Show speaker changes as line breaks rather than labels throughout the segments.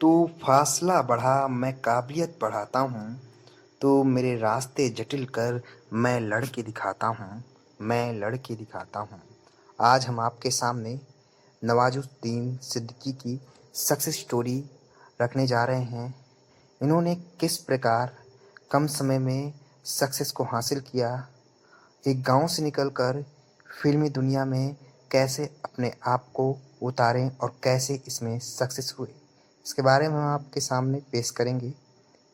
तू फासला बढ़ा मैं काबिलियत बढ़ाता हूँ। तो मेरे रास्ते जटिल कर मैं लड़के दिखाता हूँ। मैं लड़के दिखाता हूँ। आज हम आपके सामने नवाजुद्दीन सिद्दीकी की सक्सेस स्टोरी रखने जा रहे हैं। इन्होंने किस प्रकार कम समय में सक्सेस को हासिल किया, एक गांव से निकलकर फिल्मी दुनिया में कैसे अपने आप को उतारें और कैसे इसमें सक्सेस हुए, इसके बारे में हम आपके सामने पेश करेंगे।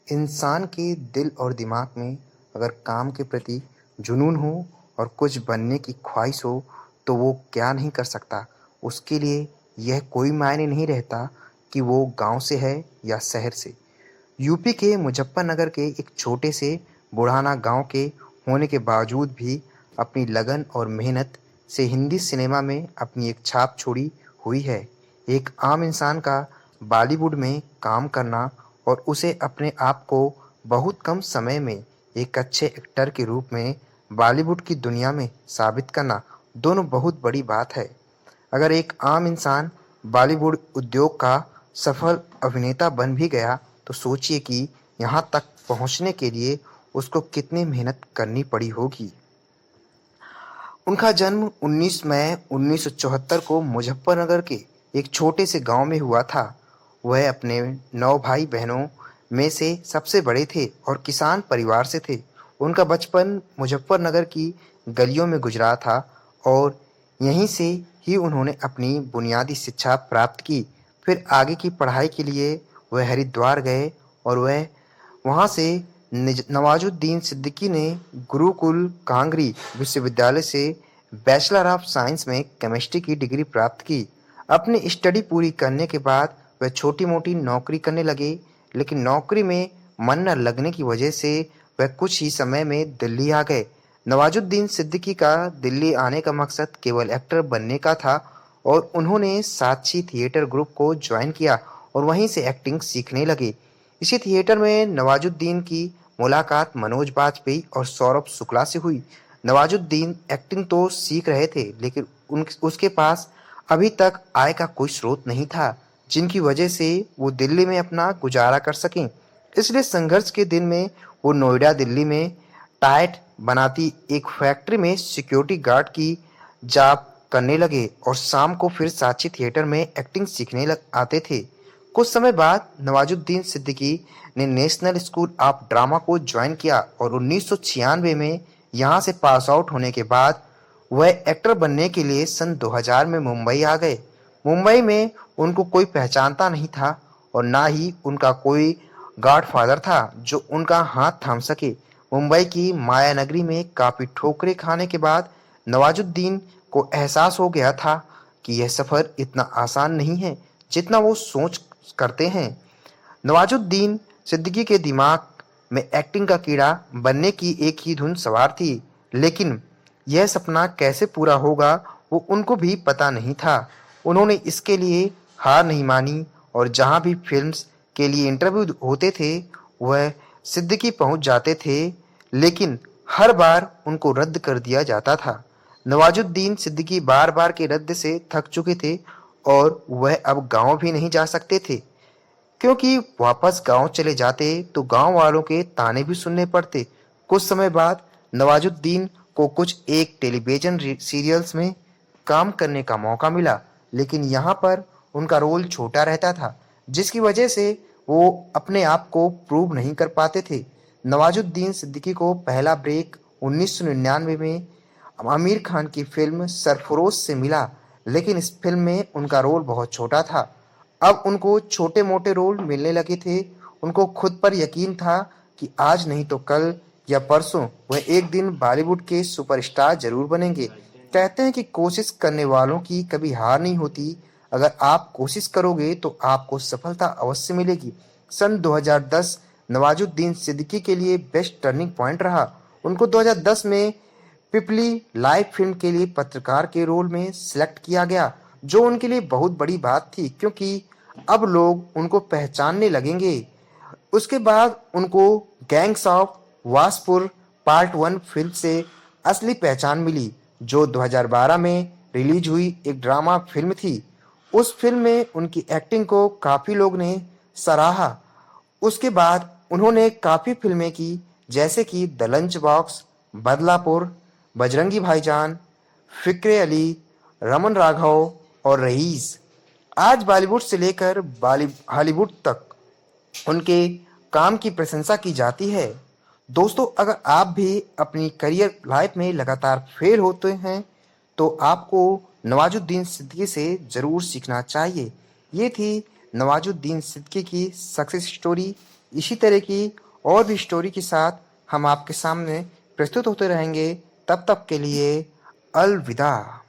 इंसान के दिल और दिमाग में अगर काम के प्रति जुनून हो और कुछ बनने की ख्वाहिश हो तो वो क्या नहीं कर सकता। उसके लिए यह कोई मायने नहीं रहता कि वो गांव से है या शहर से। यूपी के मुजफ्फरनगर के एक छोटे से बुढ़ाना गांव के होने के बावजूद भी अपनी लगन और मेहनत से हिंदी सिनेमा में अपनी एक छाप छोड़ी हुई है। एक आम इंसान का बॉलीवुड में काम करना और उसे अपने आप को बहुत कम समय में एक अच्छे एक्टर के रूप में बॉलीवुड की दुनिया में साबित करना, दोनों बहुत बड़ी बात है। अगर एक आम इंसान बॉलीवुड उद्योग का सफल अभिनेता बन भी गया तो सोचिए कि यहाँ तक पहुँचने के लिए उसको कितनी मेहनत करनी पड़ी होगी। उनका जन्म 19 मई 1974 को मुजफ्फरनगर के एक छोटे से गांव में हुआ था। वह अपने 9 भाई बहनों में से सबसे बड़े थे और किसान परिवार से थे। उनका बचपन मुजफ्फरनगर की गलियों में गुजरा था और यहीं से ही उन्होंने अपनी बुनियादी शिक्षा प्राप्त की। फिर आगे की पढ़ाई के लिए वह हरिद्वार गए और वह वहाँ से नवाजुद्दीन सिद्दीकी ने गुरुकुल कांगरी विश्वविद्यालय से बैचलर ऑफ साइंस में केमिस्ट्री की डिग्री प्राप्त की। अपनी स्टडी पूरी करने के बाद वह छोटी-मोटी नौकरी करने लगे, लेकिन नौकरी में मन न लगने की वजह से वह कुछ ही समय में दिल्ली आ गए। नवाजुद्दीन सिद्दीकी का दिल्ली आने का मकसद केवल एक्टर बनने का था और उन्होंने साक्षी थिएटर ग्रुप को ज्वाइन किया और वहीं से एक्टिंग सीखने लगे। इसी थिएटर में नवाजुद्दीन की मुलाकात मनोज बाजपेयी और सौरभ शुक्ला से हुई। नवाजुद्दीन एक्टिंग तो सीख रहे थे, लेकिन उसके पास अभी तक आय का कोई स्रोत नहीं था, जिनकी वजह से वो दिल्ली में अपना गुजारा कर सकें। इसलिए संघर्ष के दिन में वो नोएडा दिल्ली में टाइट बनाती एक फैक्ट्री में सिक्योरिटी गार्ड की जॉब करने लगे और शाम को फिर साक्षी थिएटर में एक्टिंग सीखने लग आते थे। कुछ समय बाद नवाजुद्दीन सिद्दीकी ने नेशनल स्कूल ऑफ ड्रामा को ज्वाइन किया और 1996 में यहाँ से पास आउट होने के बाद वह एक्टर बनने के लिए सन 2000 में मुंबई आ गए। मुंबई में उनको कोई पहचानता नहीं था और ना ही उनका कोई गॉडफादर था जो उनका हाथ थाम सके। मुंबई की माया नगरी में काफी ठोकरें खाने के बाद नवाजुद्दीन को एहसास हो गया था कि यह सफर इतना आसान नहीं है जितना वो सोच करते हैं। नवाजुद्दीन सिद्दीकी के दिमाग में एक्टिंग का कीड़ा बनने की एक ही धुन सवार थी, लेकिन यह सपना कैसे पूरा होगा वो उनको भी पता नहीं था। उन्होंने इसके लिए हार नहीं मानी और जहां भी फिल्म्स के लिए इंटरव्यू होते थे वह सिद्दीकी पहुंच जाते थे, लेकिन हर बार उनको रद्द कर दिया जाता था। नवाजुद्दीन सिद्दीकी बार बार के रद्द से थक चुके थे और वह अब गांव भी नहीं जा सकते थे, क्योंकि वापस गांव चले जाते तो गांव वालों के ताने भी सुनने पड़ते। कुछ समय बाद नवाजुद्दीन को कुछ एक टेलीविजन सीरियल्स में काम करने का मौका मिला, लेकिन यहाँ पर उनका रोल छोटा रहता था, जिसकी वजह से वो अपने आप को प्रूव नहीं कर पाते थे। नवाजुद्दीन सिद्दीकी को पहला ब्रेक 1999 में आमिर खान की फिल्म सरफरोश से मिला, लेकिन इस फिल्म में उनका रोल बहुत छोटा था। अब उनको छोटे-मोटे रोल मिलने लगे थे। उनको खुद पर यकीन था कि आज नहीं तो कल या परसों वह एक दिन बॉलीवुड के सुपरस्टार जरूर बनेंगे। कहते हैं कि कोशिश करने वालों की कभी हार नहीं होती। अगर आप कोशिश करोगे तो आपको सफलता अवश्य मिलेगी। सन 2010 नवाजुद्दीन सिद्दीकी के लिए बेस्ट टर्निंग पॉइंट रहा। उनको 2010 में पिपली लाइव फिल्म के लिए पत्रकार के रोल में सिलेक्ट किया गया, जो उनके लिए बहुत बड़ी बात थी क्योंकि अब लोग उनको पहचानने लगेंगे। उसके बाद उनको गैंग्स ऑफ वासपुर पार्ट 1 फिल्म से असली पहचान मिली, जो 2012 में रिलीज हुई एक ड्रामा फिल्म थी। उस फिल्म में उनकी एक्टिंग को काफ़ी लोग ने सराहा। उसके बाद उन्होंने काफ़ी फिल्में की, जैसे कि the lunch box, Badlapur, Bajrangi भाईजान, फिक्रे अली, रमन राघव और रईस। आज बॉलीवुड से लेकर हॉलीवुड तक उनके काम की प्रशंसा की जाती है। दोस्तों, अगर आप भी अपनी करियर लाइफ में लगातार फेल होते हैं, तो आपको नवाजुद्दीन सिद्दीकी से ज़रूर सीखना चाहिए। ये थी नवाजुद्दीन सिद्दीकी की सक्सेस स्टोरी। इसी तरह की और भी स्टोरी के साथ हम आपके सामने प्रस्तुत होते रहेंगे। तब तक के लिए अलविदा।